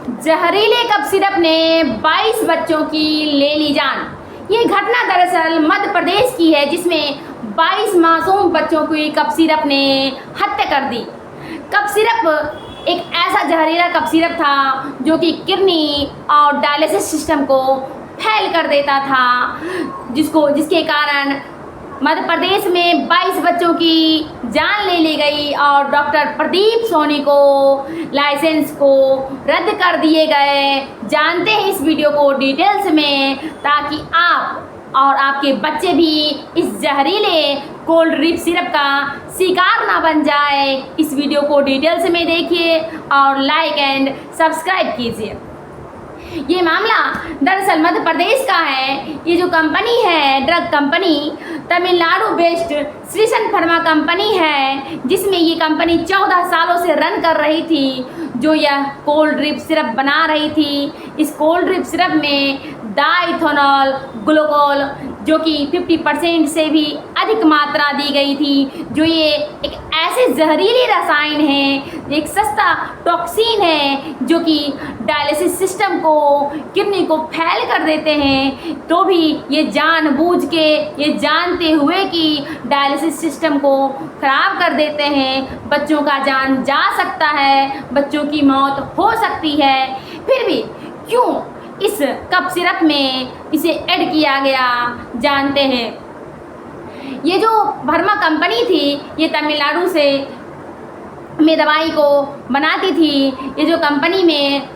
जहरीले cough syrup ने 22 बच्चों की ले ली जान। ये घटना दरअसल मध्य प्रदेश की है, जिसमें 22 मासूम बच्चों की कफ सिरप ने हत्या कर दी। कफ सिरप एक ऐसा जहरीला कफ सिरप था जो कि किडनी और डायलिसिस सिस्टम को फेल कर देता था, जिसके कारण मध्य प्रदेश में 22 बच्चों की जान ले ली गई और डॉक्टर प्रदीप सोनी को लाइसेंस को रद्द कर दिए गए। जानते हैं इस वीडियो को डिटेल्स में, ताकि आप और आपके बच्चे भी इस जहरीले कोल्ड ड्रिप सिरप का शिकार ना बन जाए। इस वीडियो को डिटेल्स में देखिए और लाइक एंड सब्सक्राइब कीजिए। ये मामला दरअसल मध्य प्रदेश का है। ये जो कंपनी है, drug company Tamil Nadu based Sresan pharma company है, जिसमें ये कंपनी 14 सालों से रन कर रही थी, जो यह कोल्ड ड्रिप सिरप बना रही थी। इस कोल्ड ड्रिप सिरप में डाइथोनॉल ग्लूकोल जो कि 50% से भी अधिक मात्रा दी गई थी, जो ये एक ऐसे जहरीले रसायन है, एक सस्ता टॉक्सिन है जो कि डायलिसिस सिस्टम को, किडनी को फेल कर देते हैं। तो भी ये जानबूझ के, ये जानते हुए कि डायलिसिस सिस्टम को ख़राब कर देते हैं, बच्चों का जान जा सकता है, बच्चों की मौत हो सकती है, फिर भी क्यों इस कफ सिरप में इसे ऐड किया गया, जानते हैं। ये जो फार्मा कंपनी थी, ये तमिलनाडु से में दवाई को बनाती थी। ये जो कंपनी में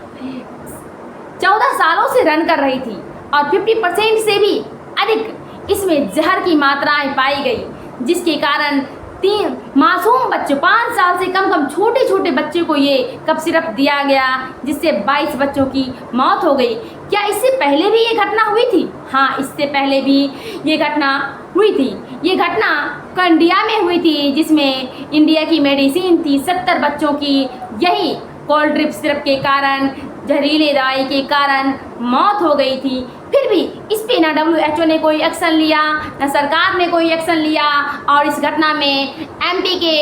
14 सालों से रन कर रही थी और 50% से भी अधिक इसमें जहर की मात्राएं पाई गई, जिसके कारण 3 मासूम बच्चों, 5 साल से कम छोटे छोटे बच्चे को ये कफ सिरप दिया गया, जिससे 22 बच्चों की मौत हो गई। क्या इससे पहले भी ये घटना हुई थी? हाँ, इससे पहले भी ये घटना हुई थी। ये घटना इंडिया में हुई थी, जिसमें इंडिया की मेडिसिन थी। 70 बच्चों की यही कोल्ड ड्रिप सिरप के कारण, जहरीले दवाई के कारण मौत हो गई थी। फिर भी इस पे ना WHO ने कोई एक्शन लिया, ना सरकार ने कोई एक्शन लिया। और इस घटना में MP के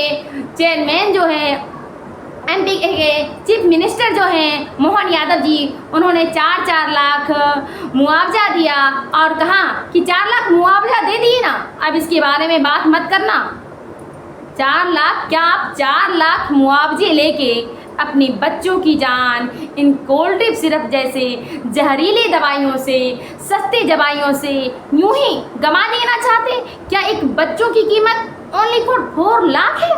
चेयरमैन जो है, MP के चीफ मिनिस्टर जो हैं मोहन यादव जी, उन्होंने 4-4 लाख मुआवजा दिया और कहा कि 4 लाख मुआवजा दे दिए ना, अब इसके बारे में बात मत करना। 4 लाख क्या, आप 4 लाख मुआवजे लेके अपनी बच्चों की जान इन कोल्ड ड्रिप सिरप जैसे जहरीले दवाइयों से, सस्ते दवाइयों से यूं ही गंवा देना चाहते? क्या एक बच्चों की कीमत ओनली फॉर 4 लाख है?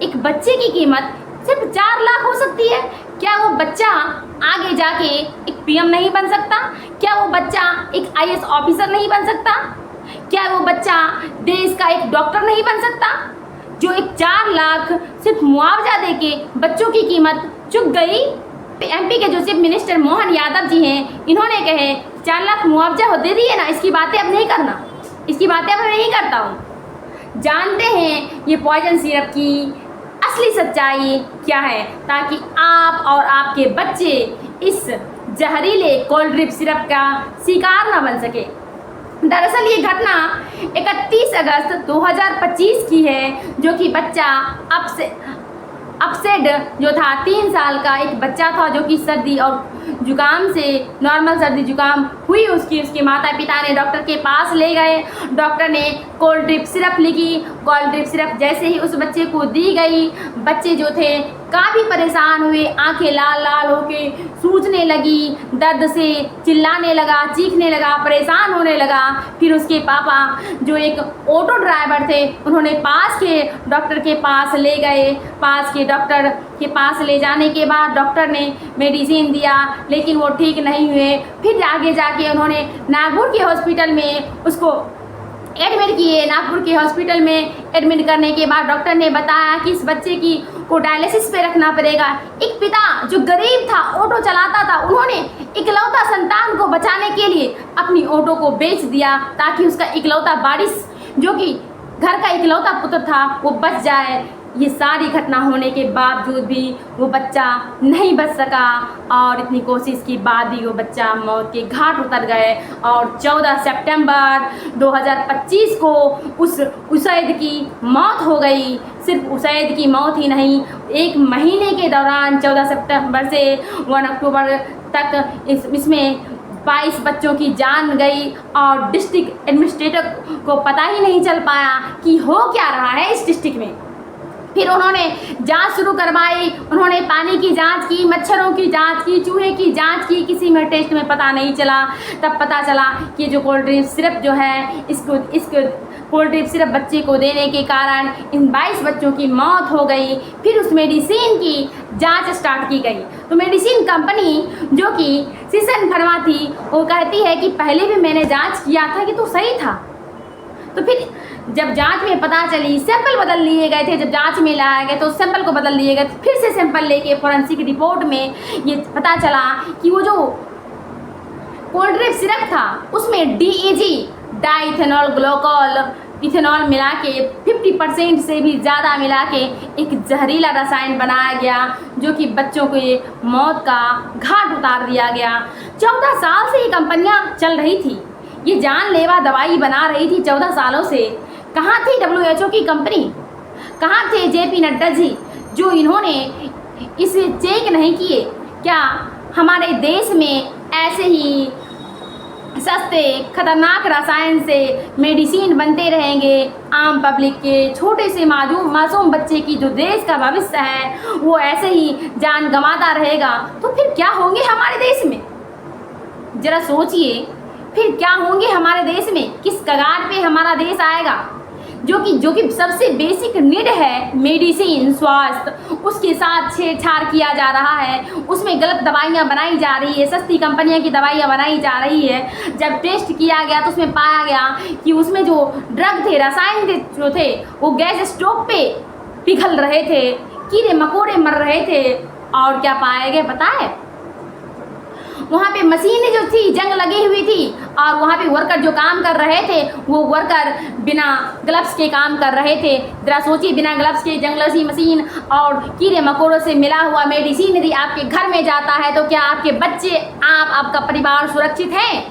एक बच्चे की कीमत सिर्फ 4 लाख हो सकती है। क्या वो बच्चा आगे जाके एक PM नहीं बन सकता? क्या वो बच्चा एक IAS ऑफिसर नहीं बन सकता? क्या वो बच्चा देश का एक डॉक्टर नहीं बन सकता? जो एक 4 लाख सिर्फ मुआवजा देके बच्चों की कीमत चुक गई। MP के जो चीफ मिनिस्टर मोहन यादव जी हैं, इन्होंने कहे 4 लाख मुआवजा हो दे दिए ना, इसकी बातें अब नहीं करना, इसकी बातें अब नहीं करता हूँ। जानते हैं ये पॉइजन सिरप की असली सच्चाई क्या है, ताकि आप और आपके बच्चे इस जहरीले कोल्ड ड्रिप सिरप का शिकार न बन सके। दरअसल ये घटना 31 अगस्त 2025 की है, जो कि बच्चा अपसेड जो था, 3 साल का एक बच्चा था, जो कि सर्दी और जुकाम से, नॉर्मल सर्दी जुकाम हुई उसके माता पिता ने डॉक्टर के पास ले गए। डॉक्टर ने कोल्ड ड्रिप सिरप लिखी। कोल्ड ड्रिप सिरप जैसे ही उस बच्चे को दी गई, बच्चे जो थे काफ़ी परेशान हुए, आंखें लाल लाल होके सूजने लगी, दर्द से चिल्लाने लगा, चीखने लगा, परेशान होने लगा। फिर उसके पापा जो एक ऑटो ड्राइवर थे, उन्होंने पास के डॉक्टर के पास ले गए। पास के डॉक्टर के पास ले जाने के बाद डॉक्टर ने मेडिसिन दिया, लेकिन वो ठीक नहीं हुए। फिर आगे जाके उन्होंने नागपुर के हॉस्पिटल में उसको एडमिट किए। नागपुर के हॉस्पिटल में एडमिट करने के बाद डॉक्टर ने बताया कि इस बच्चे को डायलिसिस पे रखना पड़ेगा। एक पिता जो गरीब था, ऑटो चलाता था, उन्होंने इकलौता संतान को बचाने के लिए अपनी ऑटो को बेच दिया, ताकि उसका इकलौता वारिस, जो कि घर का इकलौता पुत्र था, वो बच जाए। ये सारी घटना होने के बावजूद भी वो बच्चा नहीं बच सका और इतनी कोशिश के बाद भी वो बच्चा मौत के घाट उतर गए और 14 सितंबर 2025 को उस उसैद की मौत हो गई। सिर्फ उसैद की मौत ही नहीं, एक महीने के दौरान 14 सितंबर से 1 अक्टूबर तक इसमें 22 बच्चों की जान गई और डिस्ट्रिक्ट एडमिनिस्ट्रेटर को पता ही नहीं चल पाया कि हो क्या रहा है इस डिस्ट्रिक्ट में। फिर उन्होंने जांच शुरू करवाई, उन्होंने पानी की जांच की, मच्छरों की जांच की, चूहे की जांच की, किसी में टेस्ट में पता नहीं चला। तब पता चला कि जो कोल्ड ड्रिंक सिरप जो है इसको कोल्ड ड्रिंक सिरप बच्चे को देने के कारण इन 22 बच्चों की मौत हो गई। फिर उस मेडिसिन की जांच स्टार्ट की गई। तो मेडिसिन कंपनी जो कि सीसन फर्मा थी, वो कहती है कि पहले भी मैंने जांच किया था कि तो सही था। तो फिर जब जांच में पता चली, सैंपल बदल लिए गए थे, जब जांच में लाया गया तो सैंपल को बदल लिए गए, फिर से सैंपल लेके फॉरेंसिक रिपोर्ट में ये पता चला कि वो जो कोल्ड ड्रिंक सिरप था उसमें DEG डाइथेनॉल ग्लाइकोल इथेनॉल मिला के 50% से भी ज़्यादा मिला के एक जहरीला रसायन बनाया गया, जो कि बच्चों को ये मौत का घाट उतार दिया गया। 14 साल से ये कंपनियां चल रही थी, ये जानलेवा दवाई बना रही थी 14 सालों से। कहाँ थी WHO की कंपनी, कहाँ थे JP नड्डा जी, जो इन्होंने इसे चेक नहीं किए? क्या हमारे देश में ऐसे ही सस्ते खतरनाक रसायन से मेडिसिन बनते रहेंगे? आम पब्लिक के छोटे से मासूम बच्चे की जो देश का भविष्य है वो ऐसे ही जान गंवाता रहेगा, तो फिर क्या होंगे हमारे देश में? ज़रा सोचिए, फिर क्या होंगे हमारे देश में? किस कगार पे हमारा देश आएगा? जो कि सबसे बेसिक नीड है मेडिसिन, स्वास्थ्य, उसके साथ छेड़छाड़ किया जा रहा है। उसमें गलत दवाइयाँ बनाई जा रही है, सस्ती कंपनियों की दवाइयाँ बनाई जा रही है। जब टेस्ट किया गया तो उसमें पाया गया कि उसमें जो ड्रग थे, रसायन थे जो थे, वो गैस स्टोव पे पिघल रहे थे, कीड़े मकोड़े मर रहे थे। और क्या पाया गया पता है? वहाँ पे मशीनें जो थी जंग लगी हुई थी और वहाँ पे वर्कर जो काम कर रहे थे वो वर्कर बिना ग्लव्स के काम कर रहे थे। जरा सोचिए, बिना ग्लव्स के जंग लगी मशीन और कीड़े मकोड़ों से मिला हुआ मेडिसिन यदि आपके घर में जाता है तो क्या आपके बच्चे, आपका परिवार सुरक्षित है?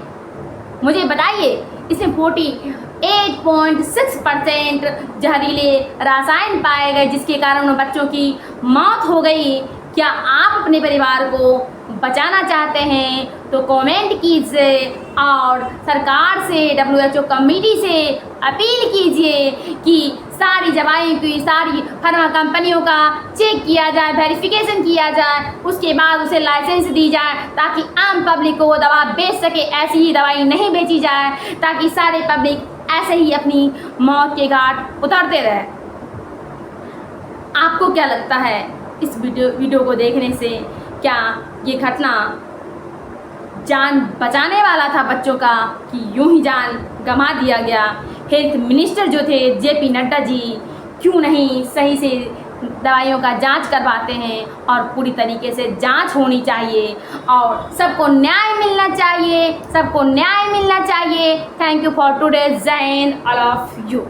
मुझे बताइए। इसमें 48.6% जहरीले रसायन पाए गए, जिसके कारण उन बच्चों की मौत हो गई। क्या आप अपने परिवार को बचाना चाहते हैं तो कमेंट कीजिए और सरकार से, WHO कमेटी से अपील कीजिए कि सारी दवाइयों की, सारी फार्मा कंपनियों का चेक किया जाए, वेरिफिकेशन किया जाए, उसके बाद उसे लाइसेंस दी जाए ताकि आम पब्लिक को वो दवा बेच सके। ऐसी ही दवाई नहीं बेची जाए ताकि सारे पब्लिक ऐसे ही अपनी मौत के घाट उतरते रहे। आपको क्या लगता है इस वीडियो को देखने से? क्या ये घटना जान बचाने वाला था बच्चों का कि यूं ही जान गंवा दिया गया? हेल्थ मिनिस्टर जो थे JP नड्डा जी क्यों नहीं सही से दवाइयों का जांच करवाते हैं? और पूरी तरीके से जांच होनी चाहिए और सबको न्याय मिलना चाहिए, सबको न्याय मिलना चाहिए। Thank you for today. जय हिंद, ऑल ऑफ यू।